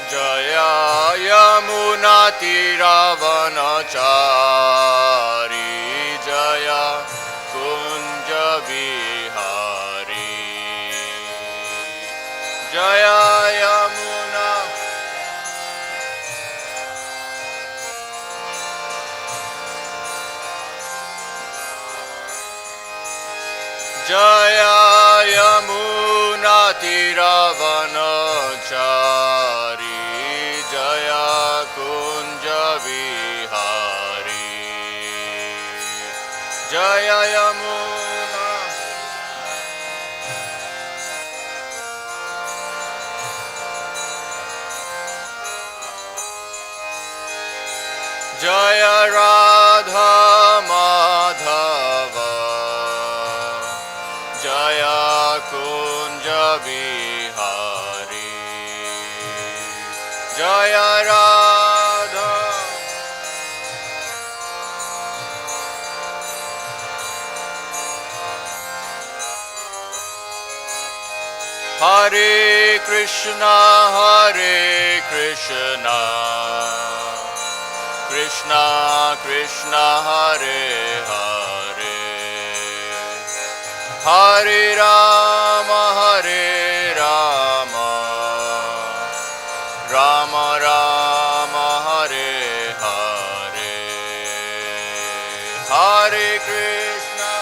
Jaya Yamunatiravanachari Jaya Kunja Vihari Jaya Yamuna Jaya Yamunatiravanachari Jaya Kunja Vihari Jaya Yamuna Jaya Radha Madhava Jaya Kunja Vihari Jaya Radha Hare Krishna Krishna Krishna Hare Hare Hare Rama Rama Rama Hare Hare Hare Krishna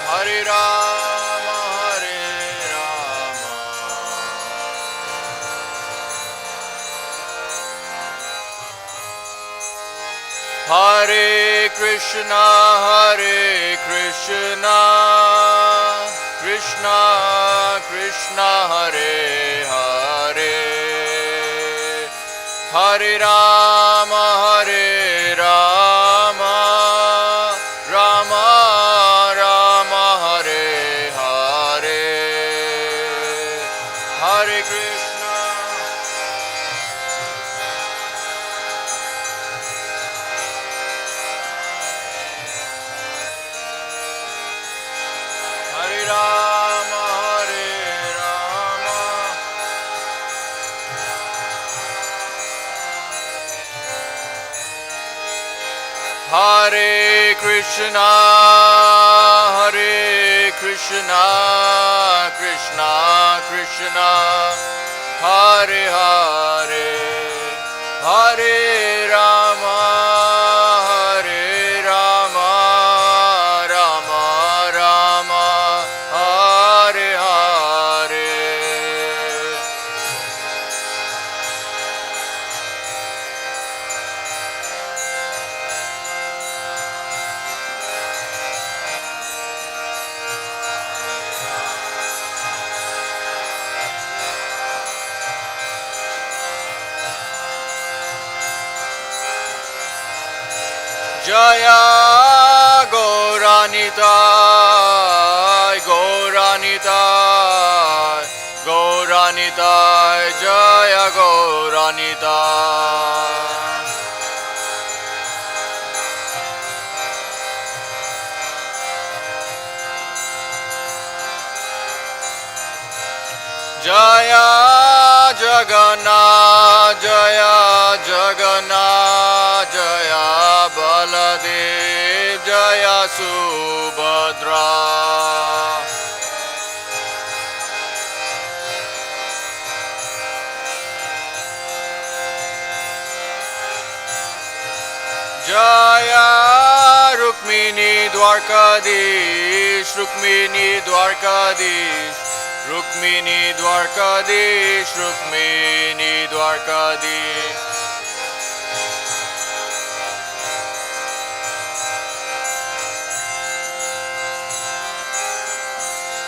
Hare Rama Hare Krishna Krishna Krishna Hare Hare Hare Rama Rama Rama Hare Hare Hare Krishna Hare Rama Hare Krishna Krishna Krishna Hare Hare Hare Rama Rama Rama Hare Hare Jaya Gauranitai Jaya Gauranitai Jaya Jagannath Jaya Baladev Jaya Subhadra Jaya Rukmini Dwarkadish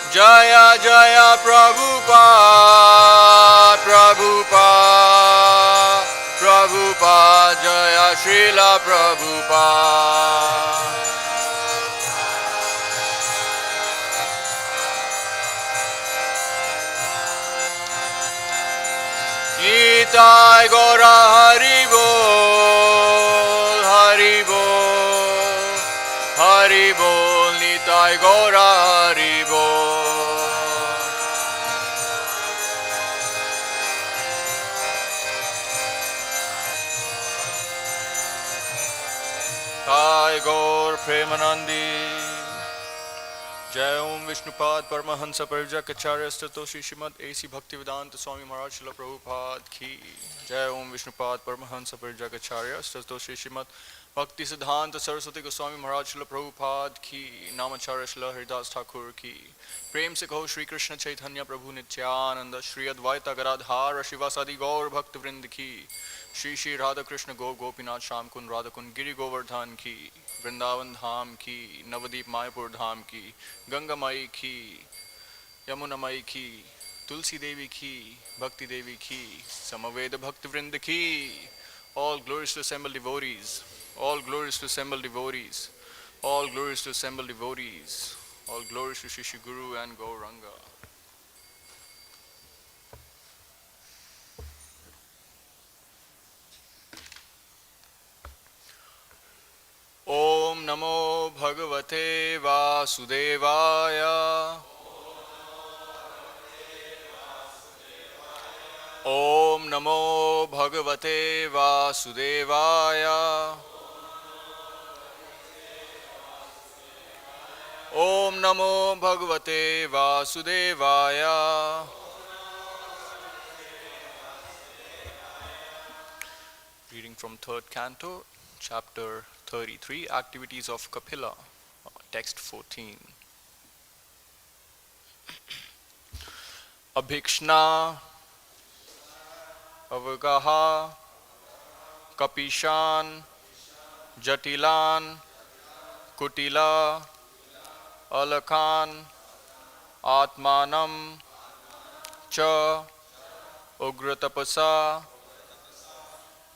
Jaya Jaya Prabhupada Jaya Srila Prabhupada Nitai Gora Haribol Jai Gaur Premanandi. Jai Om Vishnupad Paramahansa Parijakacharya Statoshi Srimad A.C. Bhaktivedanta Swami Maharaj Srila Prabhupada Ki. Jai Om Vishnupad Paramahansa Parijakacharya Statoshi Srimad Bhakti Siddhanta Saraswati Goswami Maharaj Srila Prabhupada Ki. Namacharya Srila Haridas Thakur Ki. Prem se kaho Shri Krishna Chaitanya Prabhu Nityananda Shri Advaita Garadhara Shivasadi Gaur Bhakta Vrind Ki. Shri Shri Radha Krishna Go Gopinath Sham Kun Radha Kun Giri Govardhan Ki. Vrindavan Dham Ki. Navadip Mayapur Dham Ki. Ganga Mai Ki. Yamuna Mai Ki. Tulsi Devi Ki. Bhakti Devi Ki. Samaveda Bhakti Vrind Ki. All glories to assembled devotees. All glories to assembled devotees. All glories to assembled devotees. All glories to Shri Shri Guru and Gauranga. Om Namo Bhagavate Vasudevaya. Om Namo Bhagavate Vasudevaya. Om Namo Bhagavate Vasudevaya. Reading from 3rd Canto, Chapter 33, Activities of Kapila, Text 14. Abhīkṣṇa, avagāha-kapiśān, jaṭilān, kuṭila, alakān, ātmānaṁ, ca, ugra-tapasā,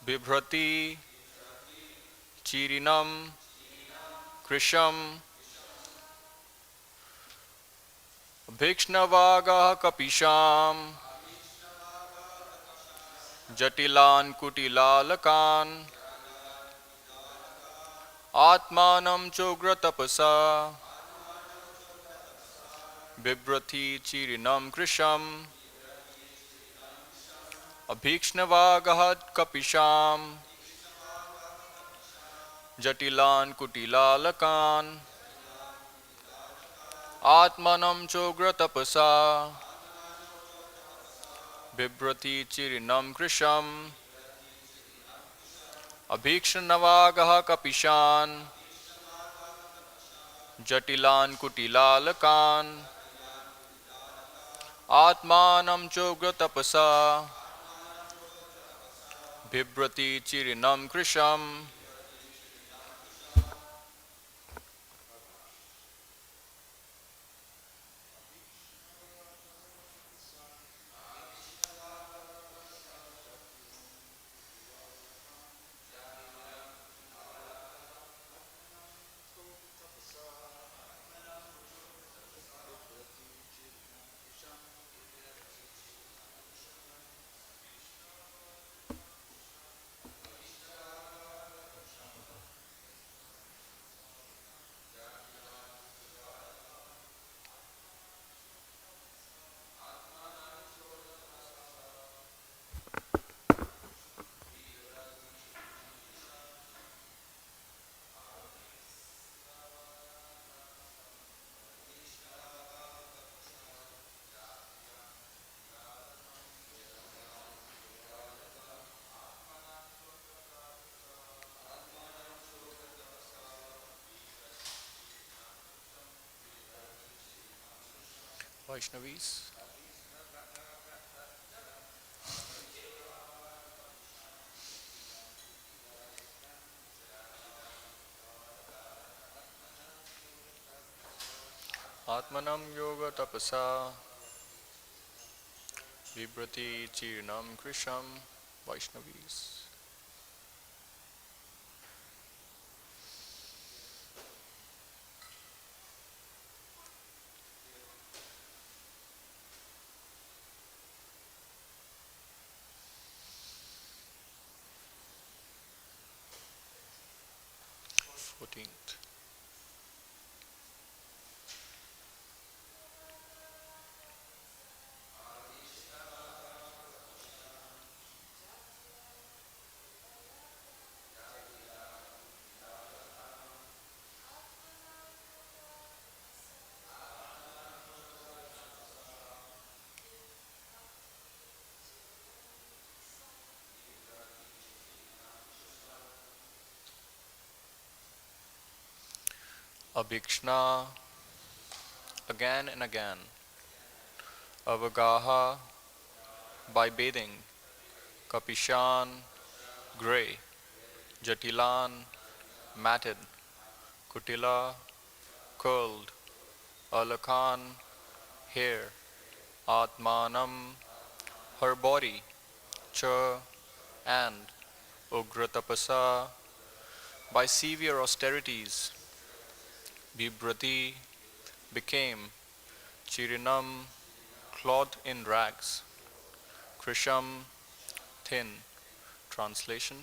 bibhratī, cīriṇaṁ, kṛśam, abhīkṣṇāvagāha-kapiśān, jaṭilān kuṭilālakān, ātmānaṁ cogra-tapasā, bibhratī cīriṇaṁ kṛśam, abhīkṣṇāvagāha-kapiśān, jaṭilān kuṭilālakān, ātmānaṁ cogra-tapasā, bibhratī cīriṇaṁ kṛśam, abhīkṣṇāvagāha-kapiśān, jaṭilān kuṭilālakān, ātmānaṁ cogra-tapasā, bibhratī cīriṇaṁ kṛśam. Vaishnavis. ātmānaṁ yoga-tapasā, bibhratī cīriṇaṁ kṛśam. Vaishnavis. abhīkṣṇa again and again, avagāha by bathing, kapiśān grey, jaṭilān matted, kuṭila curled, alakān hair, ātmānaṁ her body, cha and ugra-tapasā by severe austerities, bibhratī became cīriṇaṁ clothed in rags, kṛśam thin. Translation: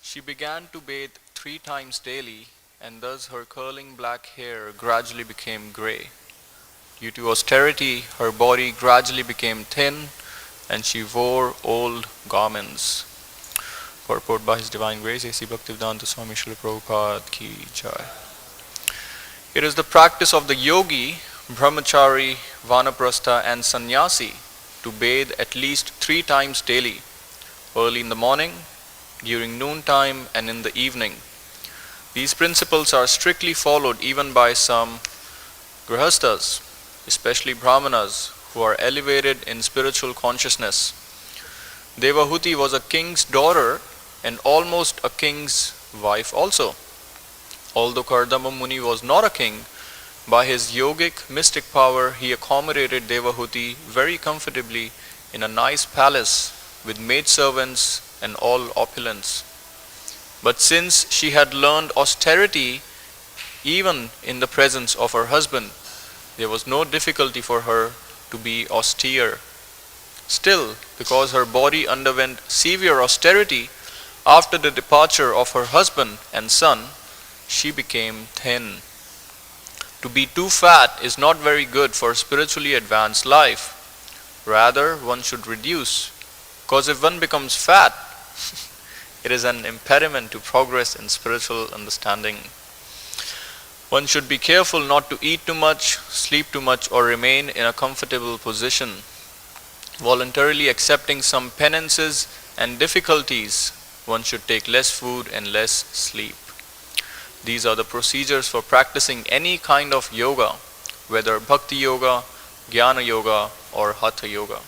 she began to bathe 3 times daily, and thus her curling black hair gradually became grey. Due to austerity, her body gradually became thin, and she wore old garments. Purport by His Divine Grace, A.C. Bhaktivedanta Swami Srila Prabhupada Ki Jai. It is the practice of the yogī, brahmacārī, vānaprastha and sannyāsī to bathe at least 3 times daily, early in the morning, during noontime and in the evening. These principles are strictly followed even by some grihasthas, especially brahmanas, who are elevated in spiritual consciousness. Devahuti was a king's daughter and almost a king's wife also. Although Kardama Muni was not a king, by his yogic mystic power he accommodated Devahuti very comfortably in a nice palace with maidservants and all opulence. But since she had learned austerity even in the presence of her husband, there was no difficulty for her to be austere. Still, because her body underwent severe austerity after the departure of her husband and son, she became thin. To be too fat is not very good for spiritually advanced life. Rather, one should reduce, because if one becomes fat, it is an impediment to progress in spiritual understanding. One should be careful not to eat too much, sleep too much, or remain in a comfortable position. Voluntarily accepting some penances and difficulties, one should take less food and less sleep. These are the procedures for practicing any kind of yoga, whether bhakti-yoga, jñāna-yoga or haṭha-yoga.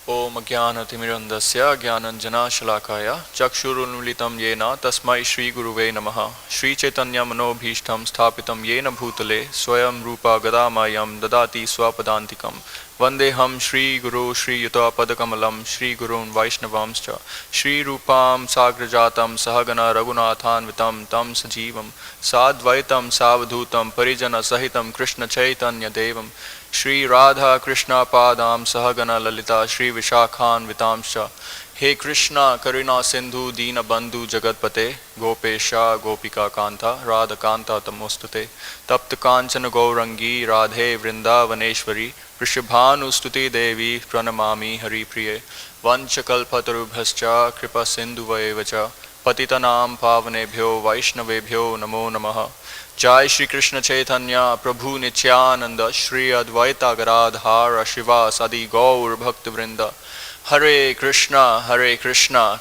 Om Ajnana-timirandasya Jnananjana-shalakaya Chakshurunmilitam Yena Tasmai Shri Guruve Namaha Shri Chaitanya Manobhishtam Sthapitam Yena Bhutale Swayam Rupa Gadamayam Dadati Swapadantikam Vandeham Shri Guru Shri Yuta Padakamalam Shri Gurun Vaishnavamscha Shri Rupam Sagrajatam Sahagana Raghunathan Vitam Tam Sajivam Sadvaitam Savadhutam Parijana Sahitam Krishna Chaitanya Devam Shri Radha Krishna Padam Sahagana Lalita Shri Vishakhan Vitamscha He Krishna Karuna Sindhu Dina Bandhu Jagatpate Gopesha Gopika Kanta Radha Kanta Tamostate Tapta Kanchana Gaurangi Radhe Vrindavaneshwari Vrishabhanu Stuti Devi Pranamami Hari Priye Vanchakalpatarubhascha Kripa Sindhu Vaevacha Patitanam Pavanebhyo Vaishnavebhyo Namo Namaha Jai Shri Krishna Chaitanya Prabhu Nityananda Shri Advaita Garadhara Shiva Sadi Gaur Bhakta Vrinda Hare Krishna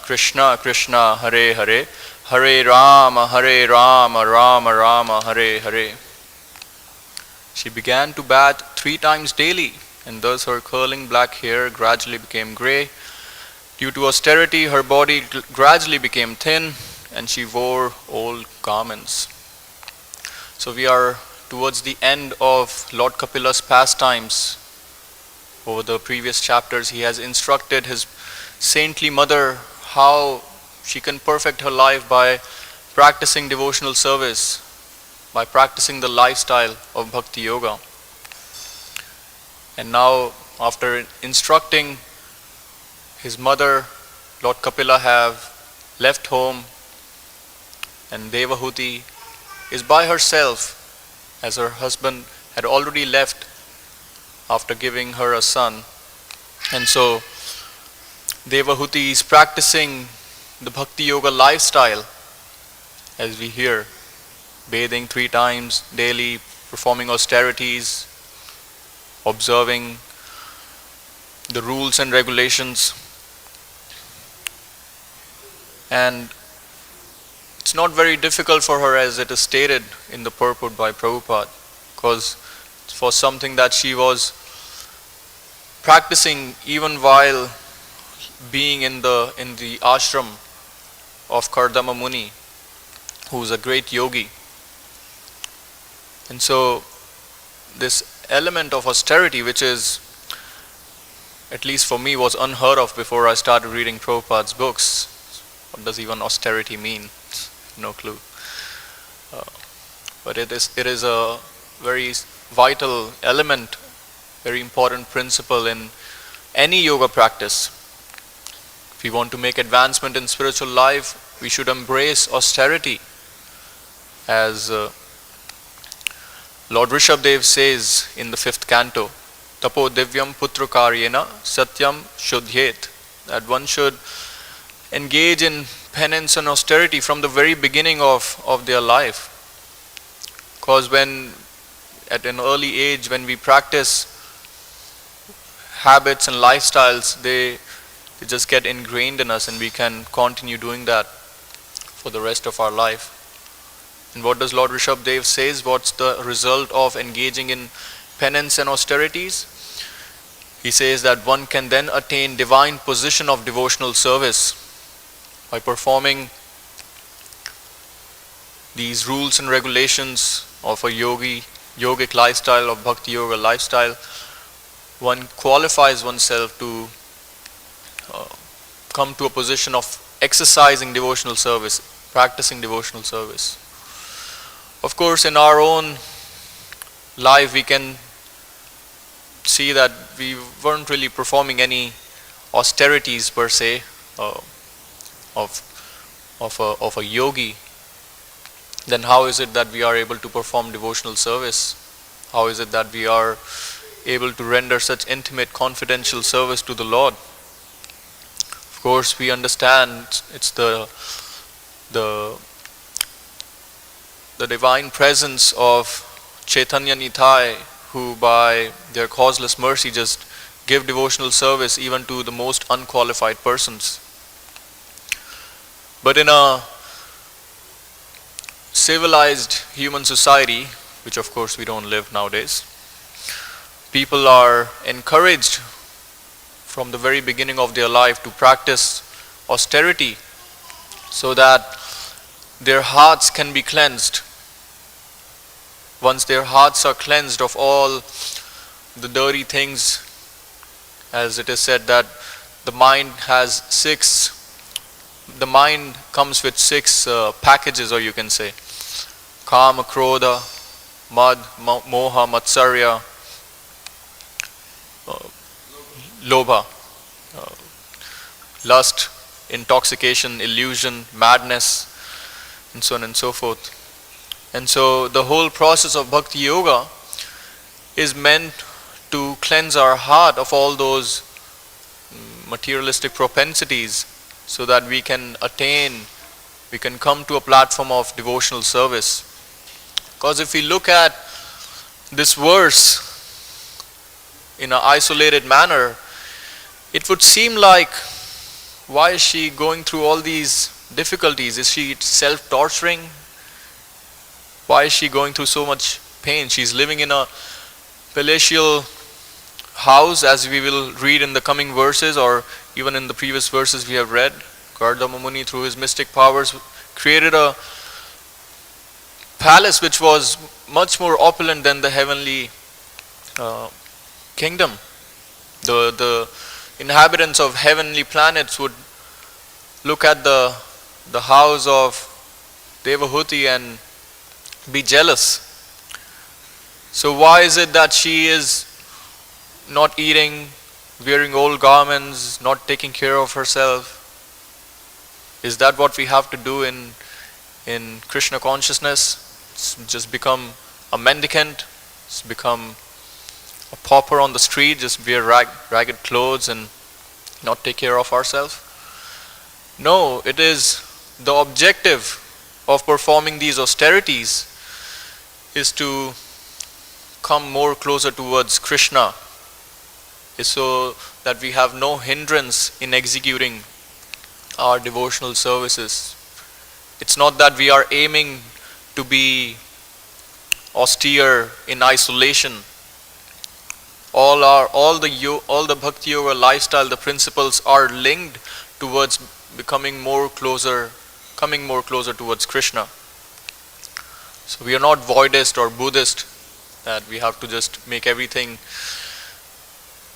Krishna Krishna Hare Hare Hare Rama Rama Rama Hare Hare. She began to bathe 3 times daily, and thus her curling black hair gradually became grey. Due to austerity, her body gradually became thin, and she wore old garments. So we are towards the end of Lord Kapila's pastimes. Over the previous chapters, he has instructed his saintly mother how she can perfect her life by practicing devotional service, by practicing the lifestyle of bhakti-yoga. And now, after instructing his mother, Lord Kapila have left home, and Devahuti is by herself, as her husband had already left after giving her a son. And so Devahuti is practicing the bhakti-yoga lifestyle, as we hear, bathing 3 times daily, performing austerities, observing the rules and regulations. And it's not very difficult for her, as it is stated in the purport by Prabhupada, because for something that she was practicing even while being in the ashram of Kardama Muni, who is a great yogi. And so this element of austerity, which is, at least for me, was unheard of before I started reading Prabhupada's books. What does even austerity mean? No clue. But it is a very vital element, very important principle in any yoga practice. If we want to make advancement in spiritual life, we should embrace austerity. As Lord Rishabhdev says in the 5th canto, Tapo divyam putra karyena satyam shuddhyet, that one should engage in penance and austerity from the very beginning of their life. Because when at an early age, when we practice habits and lifestyles, they just get ingrained in us, and we can continue doing that for the rest of our life. And what does Lord Rishabhdev says? What's the result of engaging in penance and austerities? He says that one can then attain divine position of devotional service by performing these rules and regulations of a yogic lifestyle, of bhakti-yoga lifestyle. One qualifies oneself to come to a position of exercising devotional service, practicing devotional service. Of course, in our own life, we can see that we weren't really performing any austerities per se of a yogi. Then how is it that we are able to perform devotional service? How is it that we are able to render such intimate, confidential service to the Lord? Of course, we understand it's the divine presence of Chaitanya Nitai, who by their causeless mercy just give devotional service even to the most unqualified persons. But in a civilized human society, which of course we don't live nowadays, people are encouraged from the very beginning of their life to practice austerity so that their hearts can be cleansed. Once their hearts are cleansed of all the dirty things, as it is said that the mind comes with six packages, or you can say kama, krodha, mad, moha, matsarya, lobha, lust, intoxication, illusion, madness, and so on and so forth. And so the whole process of bhakti-yoga is meant to cleanse our heart of all those materialistic propensities, so that we can come to a platform of devotional service. Because if we look at this verse in an isolated manner, it would seem like, why is she going through all these difficulties? Is she self-torturing? Why is she going through so much pain? She's living in a palatial house, as we will read in the coming verses, or even in the previous verses we have read. Kardama Muni, through his mystic powers, created a palace which was much more opulent than the heavenly kingdom. The inhabitants of heavenly planets would look at the house of Devahuti and be jealous. So why is it that she is not eating, wearing old garments, not taking care of herself? Is that what we have to do in Krishna consciousness? Just become a mendicant, just become a pauper on the street, just wear ragged clothes and not take care of ourselves? No, it is the objective of performing these austerities is to come more closer towards Krishna, is so that we have no hindrance in executing our devotional services, It's not that we are aiming to be austere in isolation. All the bhakti-yoga lifestyle, the principles are linked towards coming more closer towards Krishna. So we are not Voidist or Buddhist, that we have to just make everything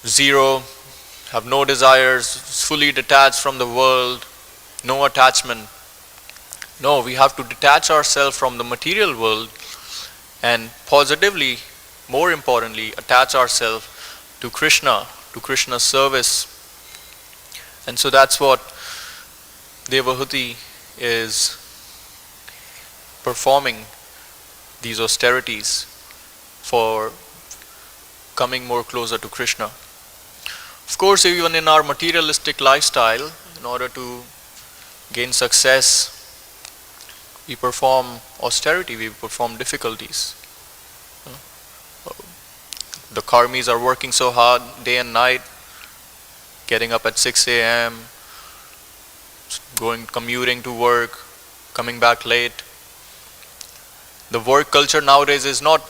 zero, have no desires, fully detached from the world, no attachment. No, we have to detach ourselves from the material world and positively, more importantly, attach ourselves to Krishna, to Krishna's service. And so that's what Devahutī is performing, these austerities for coming more closer to Krishna. Of course, even in our materialistic lifestyle, in order to gain success, we perform austerity, we perform difficulties. The karmis are working so hard day and night, getting up at 6 a.m., commuting to work, coming back late. The work culture nowadays is not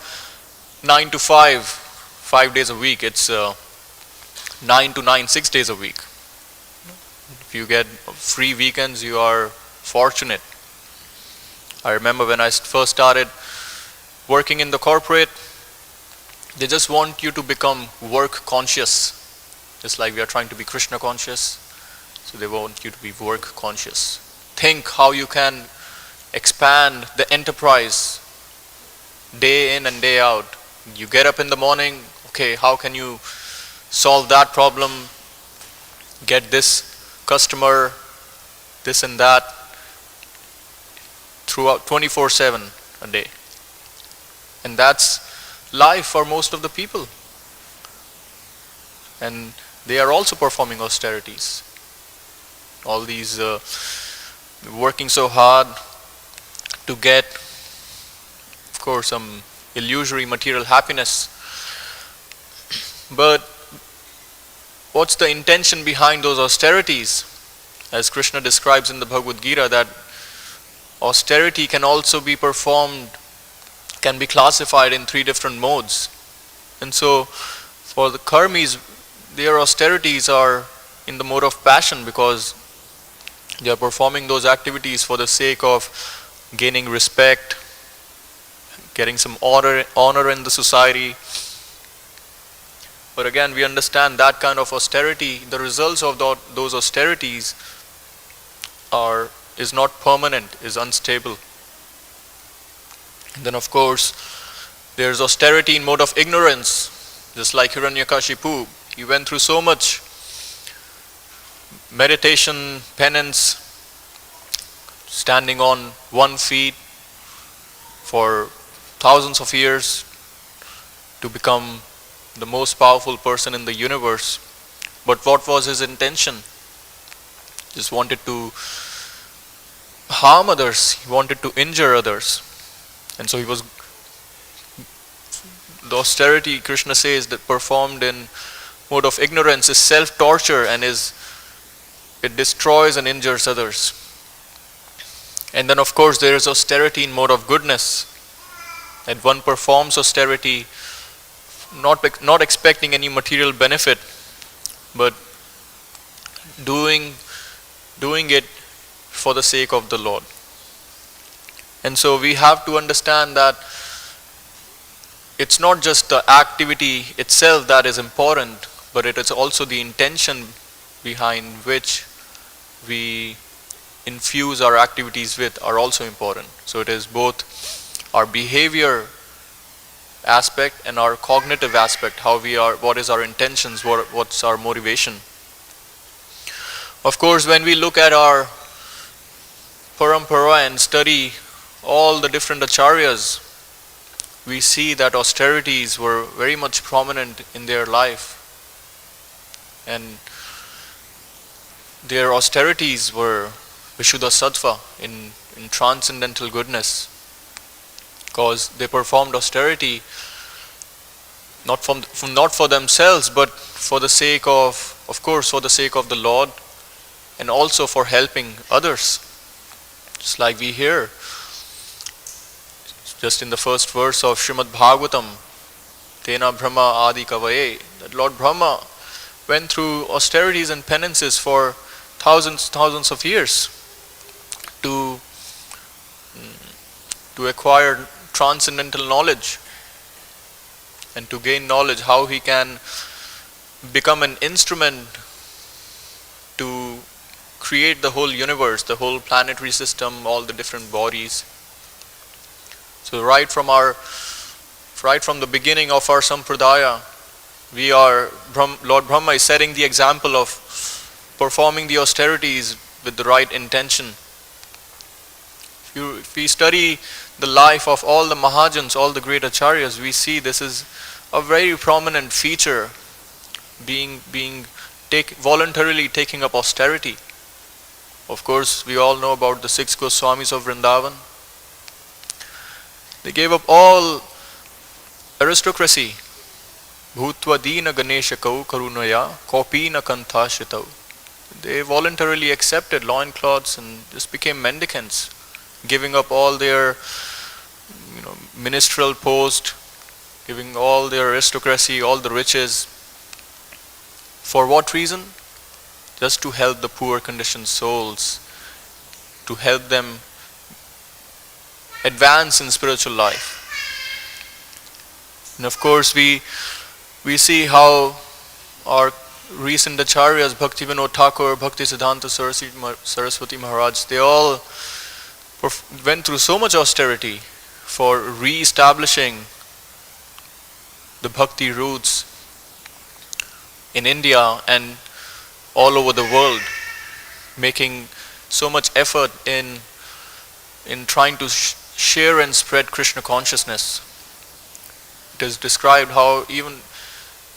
9 to 5 days a week. It's 9 to 9, 6 days a week. If you get free weekends, you are fortunate. I remember when I first started working in the corporate, they just want you to become work conscious. Just like we are trying to be Krishna conscious, so they want you to be work conscious. Think how you can expand the enterprise day in and day out. You get up in the morning, okay, how can you solve that problem, get this customer, this and that, throughout 24/7 a day. And that's life for most of the people. And they are also performing austerities. All these working so hard to get, of course, some illusory material happiness. But what's the intention behind those austerities? As Krishna describes in the Bhagavad Gita, that austerity can also be performed, can be classified in 3 different modes. And so for the karmis, their austerities are in the mode of passion, because they are performing those activities for the sake of gaining respect, getting some honor in the society. But again, we understand that kind of austerity, the results of those austerities is not permanent, is unstable. And then of course, there's austerity in mode of ignorance, just like Hiranyakashipu. He went through so much meditation, penance, standing on 1 feet for thousands of years to become the most powerful person in the universe. But what was his intention? Just wanted to harm others, he wanted to injure others. And so the austerity, Krishna says, that performed in mode of ignorance is self-torture, and it destroys and injures others. And then of course there is austerity in mode of goodness, that one performs austerity not expecting any material benefit, but doing it for the sake of the Lord. And so we have to understand that it's not just the activity itself that is important, but it is also the intention behind which we infuse our activities with are also important. So it is both our behavior aspect and our cognitive aspect, how we are, what is our intentions, what's our motivation. Of course, when we look at our parampara and study all the different acharyas, we see that austerities were very much prominent in their life, and their austerities were Vishuddha Sattva, in transcendental goodness, because they performed austerity not for themselves, but for the sake of course, for the sake of the Lord, and also for helping others. Just like we hear, just in the first verse of Srimad Bhagavatam, Tena Brahma Adi Kavaye, that Lord Brahma went through austerities and penances for thousands of years to acquire transcendental knowledge and to gain knowledge how he can become an instrument to create the whole universe, the whole planetary system, all the different bodies. So right from the beginning of our sampradaya, Lord Brahma is setting the example of performing the austerities with the right intention. If we study the life of all the Mahajans, all the great Acharyas, we see this is a very prominent feature, voluntarily taking up austerity. Of course, we all know about the 6 Goswamis of Vrindavan. They gave up all aristocracy. Bhutva dīna ganeshakau karunaya kopīna kanthāshritau. They voluntarily accepted loincloths and just became mendicants, giving up all their ministerial post, giving all their aristocracy, all the riches. For what reason? Just to help the poor conditioned souls, to help them advance in spiritual life. And of course we see how our recent Acharyas, Bhaktivinoda Thakur, Bhaktisiddhanta Saraswati Maharaj, they all went through so much austerity for re-establishing the bhakti roots in India and all over the world, making so much effort in trying to share and spread Krishna consciousness. It is described how even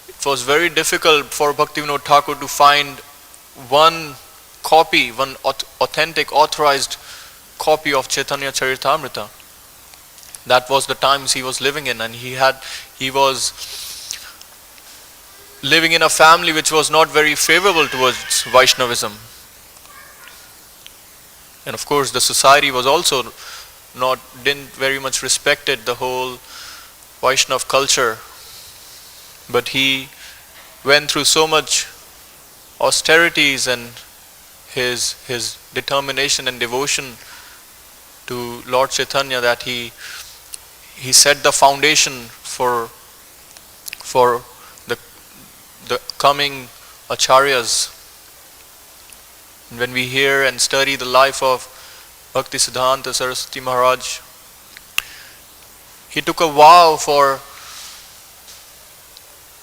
it was very difficult for Bhaktivinoda Thakur to find one authentic, authorized copy of Chaitanya Charitamrita. That was the times he was living in, and he was living in a family which was not very favorable towards Vaishnavism. And of course the society was also didn't very much respected the whole Vaishnav culture. But he went through so much austerities and his determination and devotion to Lord Chaitanya that he set the foundation for the coming acharyas. And when we hear and study the life of Bhaktisiddhanta Saraswati Maharaj, he took a vow for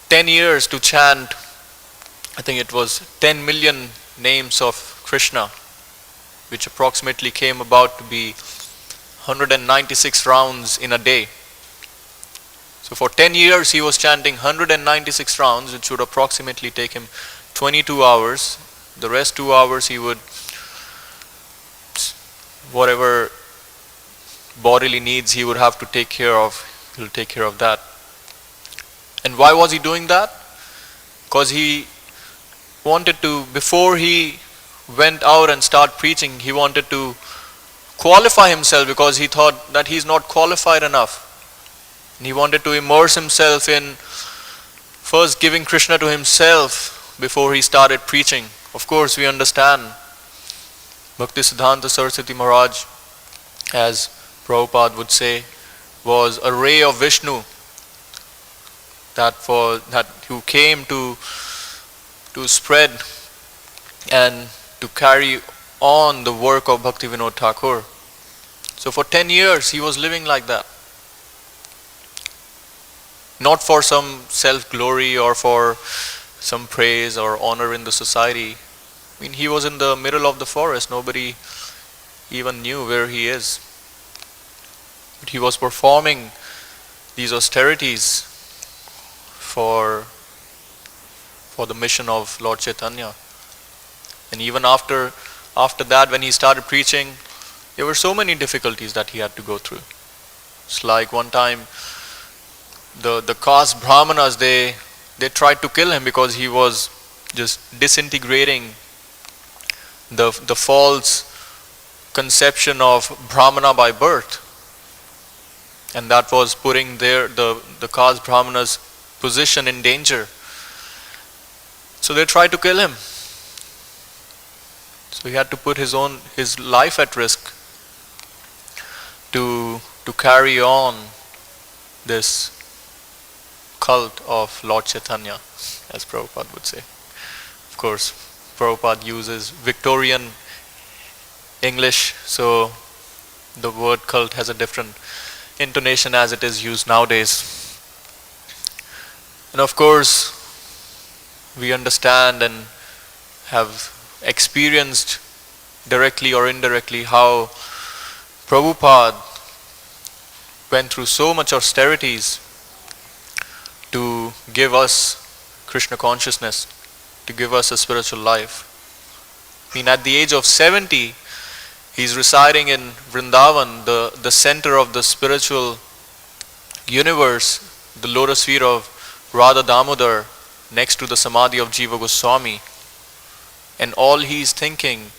10 years to chant, I think it was 10 million names of Krishna, which approximately came about to be 196 rounds in a day. So for 10 years he was chanting 196 rounds, which would approximately take him 22 hours. The rest 2 hours he would, whatever bodily needs he would have to take care of, he'll take care of that. And why was he doing that? Because he wanted to, before he went out and started preaching, he wanted to qualify himself, because he thought that he's not qualified enough. And he wanted to immerse himself in first giving Krishna to himself before he started preaching. Of course, we understand Bhaktisiddhanta Saraswati Maharaj, as Prabhupada would say, was a ray of Vishnu who came to spread and to carry on the work of Bhaktivinoda Thakur. So for 10 years he was living like that. Not for some self-glory or for some praise or honor in the society. I mean, he was in the middle of the forest. Nobody even knew where he is. But he was performing these austerities for the mission of Lord Chaitanya. And even after that, when he started preaching, there were so many difficulties that he had to go through. It's like one time the caste brahmanas, they tried to kill him because he was just disintegrating the false conception of Brahmana by birth, and that was putting the caste Brahmana's position in danger. So they tried to kill him. So he had to put his life at risk to carry on this cult of Lord Chaitanya, as Prabhupada would say. Of course, Prabhupada uses Victorian English, so the word cult has a different intonation as it is used nowadays. And of course, we understand and have experienced directly or indirectly how Prabhupada went through so much austerities to give us Krishna consciousness, to give us a spiritual life. I mean, at the age of 70, he's residing in Vrindavan, the center of the spiritual universe, the lotus feet of Radha Damodar, next to the samadhi of Jiva Goswami. And all he's thinking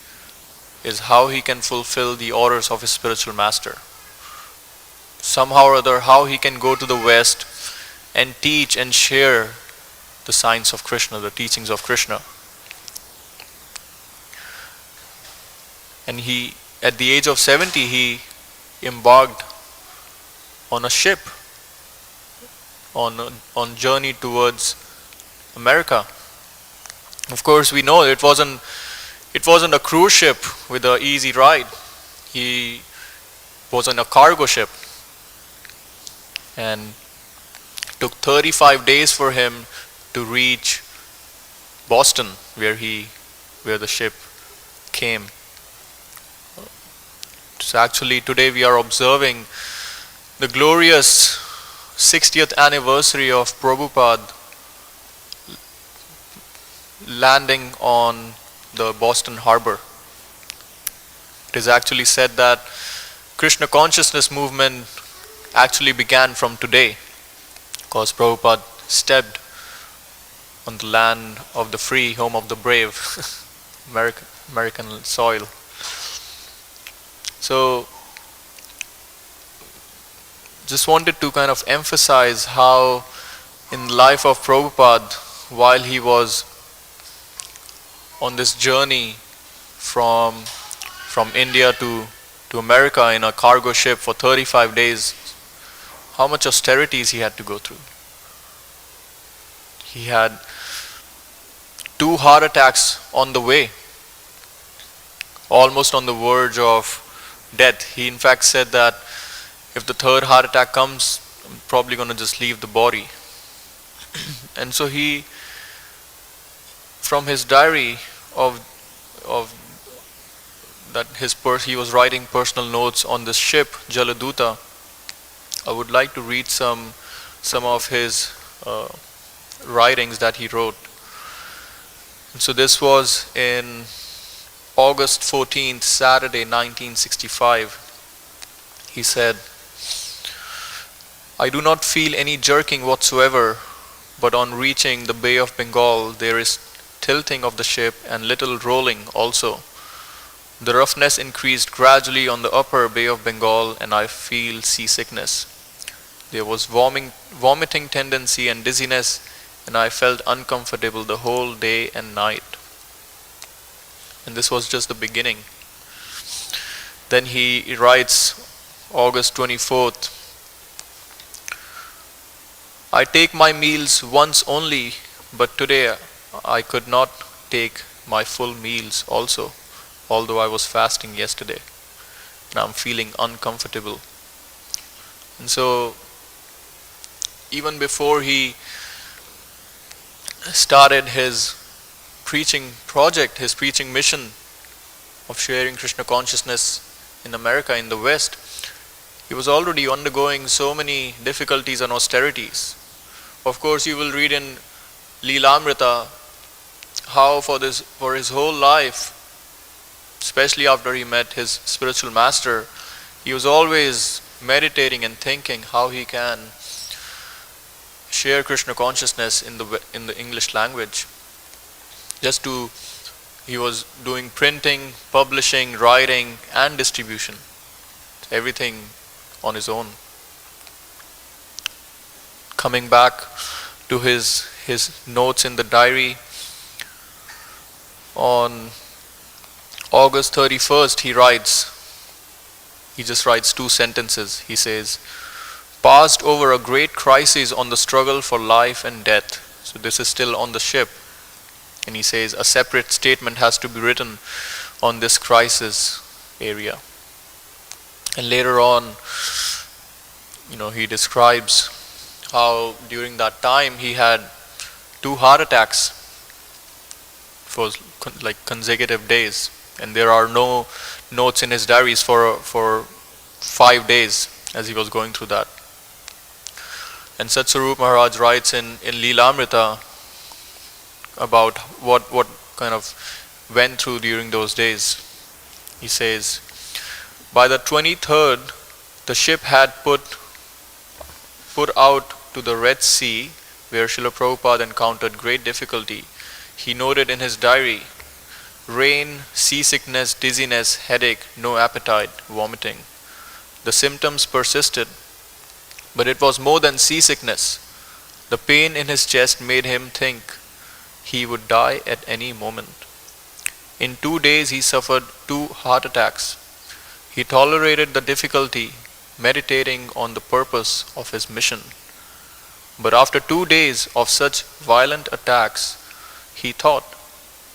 is how he can fulfill the orders of his spiritual master. Somehow or other, how he can go to the West and teach and share the science of Krishna, the teachings of Krishna. And he, at the age of 70, he embarked on a ship on journey towards America. Of course, we know it wasn't a cruise ship with an easy ride. He was on a cargo ship, and it took 35 days for him to reach Boston, where the ship came. So actually, today we are observing the glorious 60th anniversary of Prabhupada landing on the Boston harbor. It is actually said that Krishna consciousness movement actually began from today, because Prabhupada stepped on the land of the free, home of the brave, American soil. So, just wanted to kind of emphasize how in the life of Prabhupada, while he was on this journey from India to America in a cargo ship for 35 days, how much austerities he had to go through. He had 2 heart attacks on the way, almost on the verge of death. He in fact said that if the 3rd heart attack comes, I'm probably going to just leave the body. And so he, from his diary of that he was writing personal notes on this ship, Jaladuta. I would like to read some of his writings that he wrote. And so this was in August 14th, Saturday, 1965. He said, "I do not feel any jerking whatsoever, but on reaching the Bay of Bengal, there is tilting of the ship and little rolling also. The roughness increased gradually on the upper Bay of Bengal, and I feel seasickness. There was vomiting tendency and dizziness, and I felt uncomfortable the whole day and night." And this was just the beginning. Then he writes, August 24th, "I take my meals once only, but today I could not take my full meals also, although I was fasting yesterday, and I'm feeling uncomfortable." And so, even before he started his preaching project, his preaching mission of sharing Krishna consciousness in America, in the West, he was already undergoing so many difficulties and austerities. Of course, you will read in Leelamrita how for his whole life, especially after he met his spiritual master, he was always meditating and thinking how he can share Krishna consciousness in the English language, just to he was doing printing, publishing, writing and distribution. Everything on his own. Coming back to his notes in the diary, on August 31st he just writes 2 sentences. He says, passed over a great crisis on the struggle for life and death. So this is still on the ship. And he says a separate statement has to be written on this crisis area. And later on, he describes how during that time he had 2 heart attacks for like consecutive days. And there are no notes in his diaries for 5 days as he was going through that. And Satsvarup Maharaj writes in Leelamrita about what kind of went through during those days. He says, by the 23rd, the ship had put out to the Red Sea, where Srila Prabhupada encountered great difficulty. He noted in his diary, rain, seasickness, dizziness, headache, no appetite, vomiting. The symptoms persisted, but it was more than seasickness. The pain in his chest made him think he would die at any moment. In 2 days he suffered 2 heart attacks. He tolerated the difficulty, meditating on the purpose of his mission. But after 2 days of such violent attacks, he thought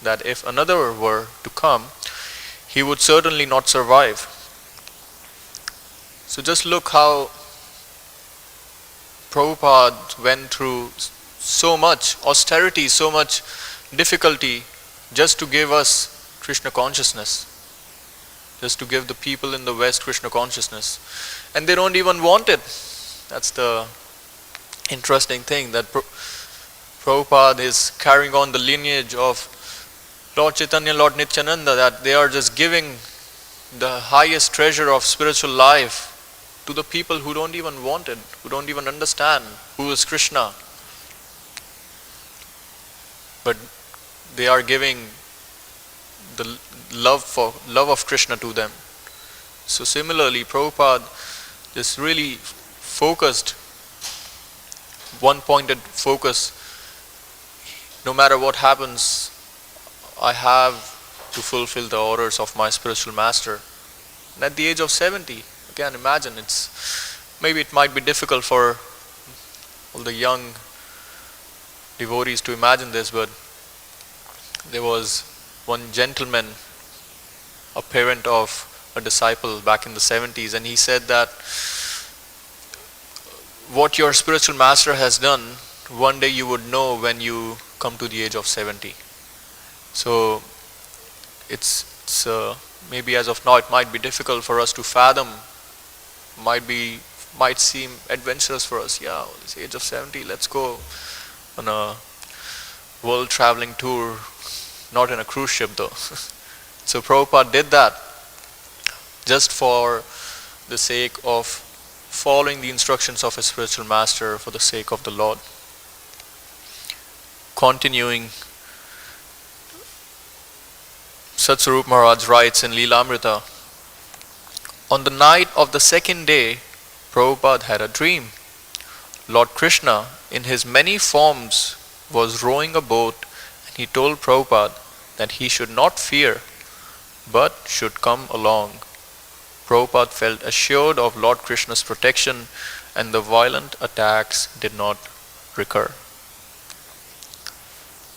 that if another were to come, he would certainly not survive. So just look how Prabhupada went through so much austerity, so much difficulty, just to give us Krishna consciousness, just to give the people in the West Krishna consciousness. And they don't even want it. That's the interesting thing, that Prabhupada is carrying on the lineage of Lord Chaitanya, Lord Nityananda, that they are just giving the highest treasure of spiritual life to the people who don't even want it, who don't even understand who is Krishna. But they are giving the love of Krishna to them. So similarly, Prabhupada just really focused, one-pointed focus. No matter what happens, I have to fulfill the orders of my spiritual master. And at the age of 70, again imagine, maybe it might be difficult for all the young devotees to imagine this, but there was one gentleman, a parent of a disciple back in the 70s, and he said that what your spiritual master has done, one day you would know when you come to the age of 70. So it's maybe as of now it might be difficult for us to fathom, might seem adventurous for us. Yeah, this age of 70, let's go on a world traveling tour, not in a cruise ship though. So Prabhupada did that just for the sake of following the instructions of his spiritual master, for the sake of the Lord. Continuing, Satsvarup Maharaj writes in Leelamrita, on the night of the 2nd day, Prabhupada had a dream. Lord Krishna, in his many forms, was rowing a boat, and he told Prabhupada that he should not fear, but should come along. Prabhupada felt assured of Lord Krishna's protection, and the violent attacks did not recur.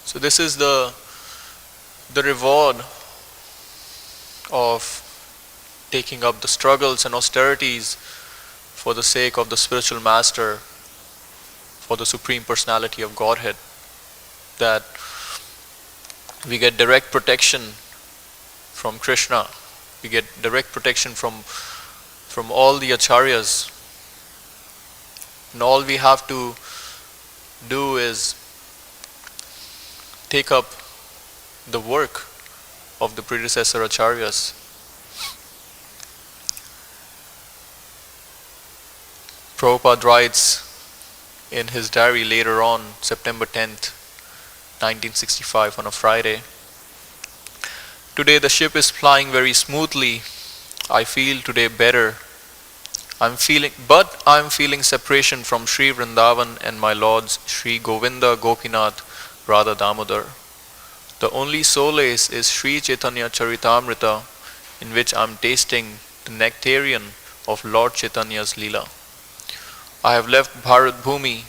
So this is the reward of taking up the struggles and austerities for the sake of the spiritual master, for the Supreme Personality of Godhead, that we get direct protection from Krishna, we get direct protection from all the acharyas, and all we have to do is take up the work of the predecessor acharyas. Prabhupada writes in his diary later on, September 10th, 1965, on a Friday, Today the ship is flying very smoothly. I feel today better. I'm feeling separation from Sri Vrindavan and my lords Sri Govinda, Gopinath, Radha, Damodar. The only solace is Sri Chaitanya Charitamrita, in which I'm tasting the nectarian of Lord Chaitanya's Leela. I have left Bharat Bhumi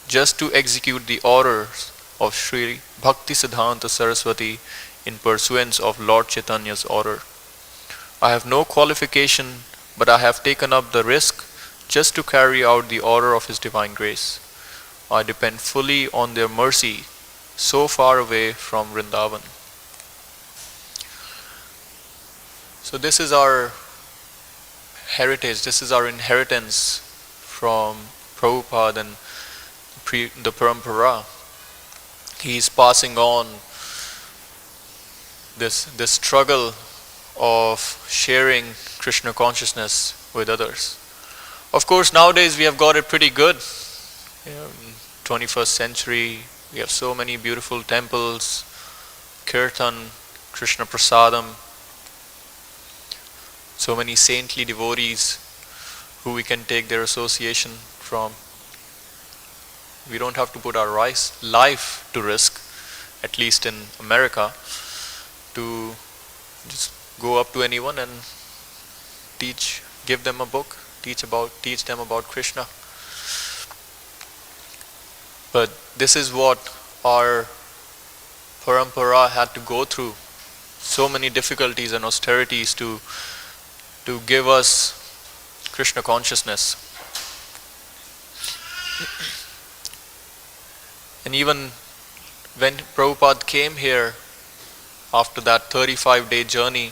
just to execute the orders of Sri Bhakti Siddhanta Saraswati in pursuance of Lord Chaitanya's order. I have no qualification, but I have taken up the risk just to carry out the order of His Divine Grace. I depend fully on their mercy, so far away from Vrindavan. So this is our heritage, this is our inheritance from Prabhupada and the Parampara. He is passing on this struggle of sharing Krishna consciousness with others. Of course, nowadays we have got it pretty good. In 21st century, we have so many beautiful temples, kirtan, Krishna prasadam, so many saintly devotees who we can take their association from. We don't have to put our life to risk, at least in America, to just go up to anyone and give them a book, teach them about Krishna. But this is what our parampara had to go through, so many difficulties and austerities to give us Krishna consciousness. And even when Prabhupada came here after that 35-day journey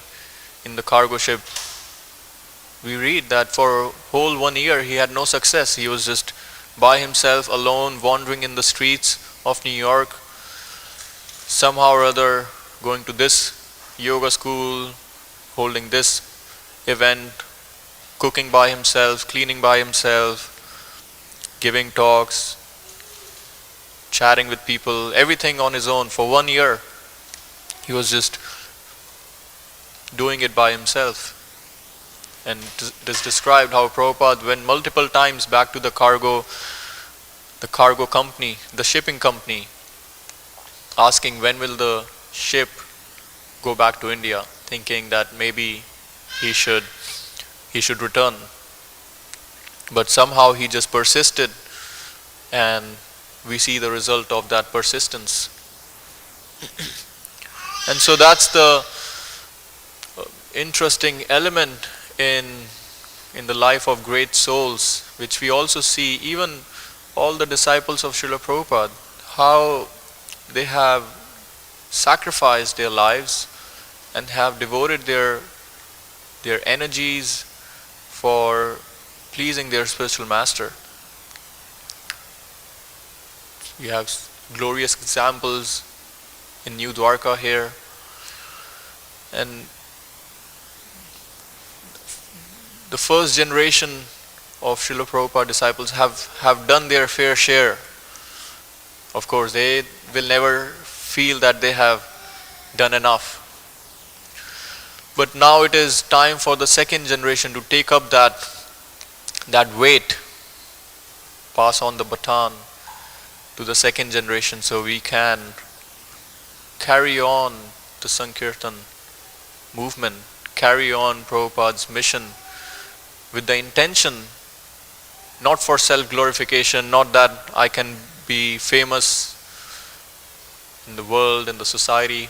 in the cargo ship, we read that for a whole 1 year he had no success. He was just by himself, alone, wandering in the streets of New York, somehow or other going to this yoga school, holding this event, cooking by himself, cleaning by himself, giving talks, chatting with people, everything on his own. For 1 year, he was just doing it by himself. And it is described how Prabhupada went multiple times back to the cargo company, the shipping company, asking when will the ship go back to India, thinking that maybe he should return. But somehow he just persisted, and we see the result of that persistence. And so that's the interesting element in the life of great souls, which we also see even all the disciples of Srila Prabhupada, how they have sacrificed their lives and have devoted their energies for pleasing their spiritual master. We have glorious examples in New Dwarka here, and the first generation of Srila Prabhupada disciples have done their fair share. Of course, they will never feel that they have done enough. But now it is time for the second generation to take up that weight, pass on the baton to the second generation, so we can carry on the Sankirtan movement, carry on Prabhupada's mission with the intention, not for self-glorification, not that I can be famous in the world, in the society,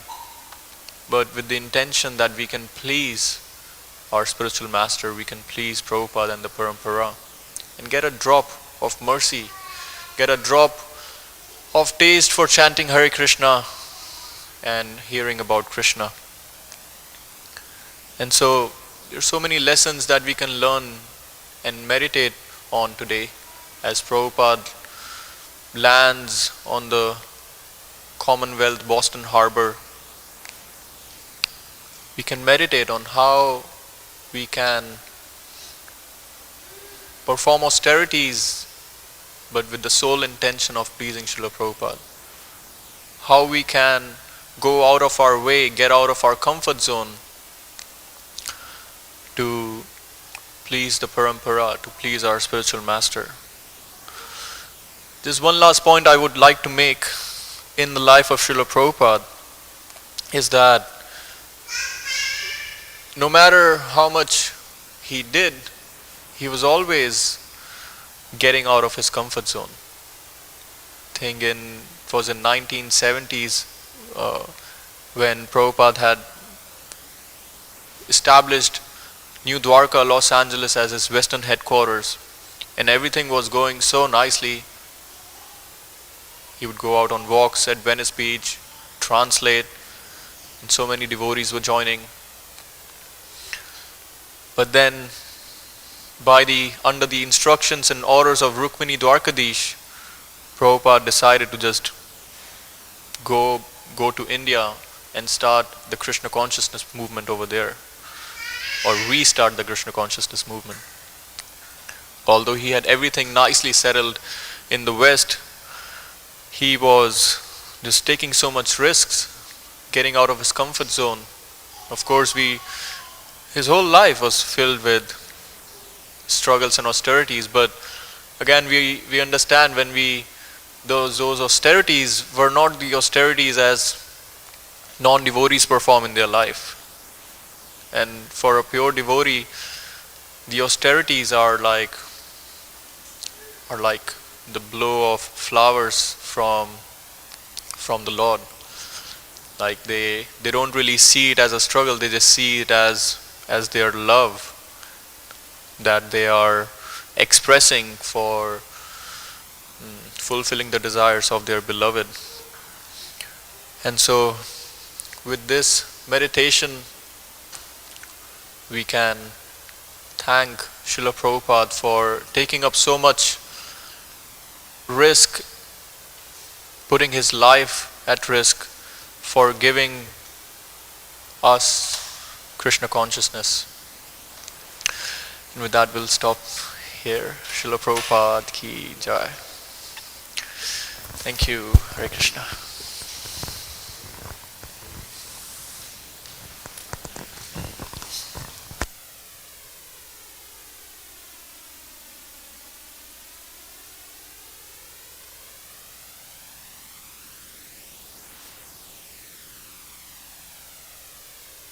but with the intention that we can please our spiritual master, we can please Prabhupada and the Parampara, and get a drop of mercy, get a drop of taste for chanting Hare Krishna and hearing about Krishna. And so there are so many lessons that we can learn and meditate on today as Prabhupada lands on the Commonwealth Boston Harbor. We can meditate on how we can perform austerities but with the sole intention of pleasing Srila Prabhupada. How we can go out of our way, get out of our comfort zone to please the parampara, to please our spiritual master. Just one last point I would like to make in the life of Srila Prabhupada is that no matter how much he did, he was always getting out of his comfort zone. I think it was in 1970s when Prabhupada had established New Dwarka, Los Angeles as his Western headquarters, and everything was going so nicely. He would go out on walks at Venice Beach, translate, and so many devotees were joining. But then, under the instructions and orders of Rukmini Dwarkadish, Prabhupada decided to just go to India and start the Krishna consciousness movement over there, or restart the Krishna consciousness movement. Although he had everything nicely settled in the West, he was just taking so much risks, getting out of his comfort zone. Of course, his whole life was filled with struggles and austerities, but again we understand when those austerities were not the austerities as non-devotees perform in their life. And for a pure devotee, the austerities are like the blow of flowers from the Lord. Like they don't really see it as a struggle, they just see it as their love that they are expressing for fulfilling the desires of their beloved. And so with this meditation, we can thank Srila Prabhupada for taking up so much risk, putting his life at risk for giving us Krishna consciousness. And with that, we'll stop here. Srila Prabhupada ki jai. Thank you. Hare Krishna.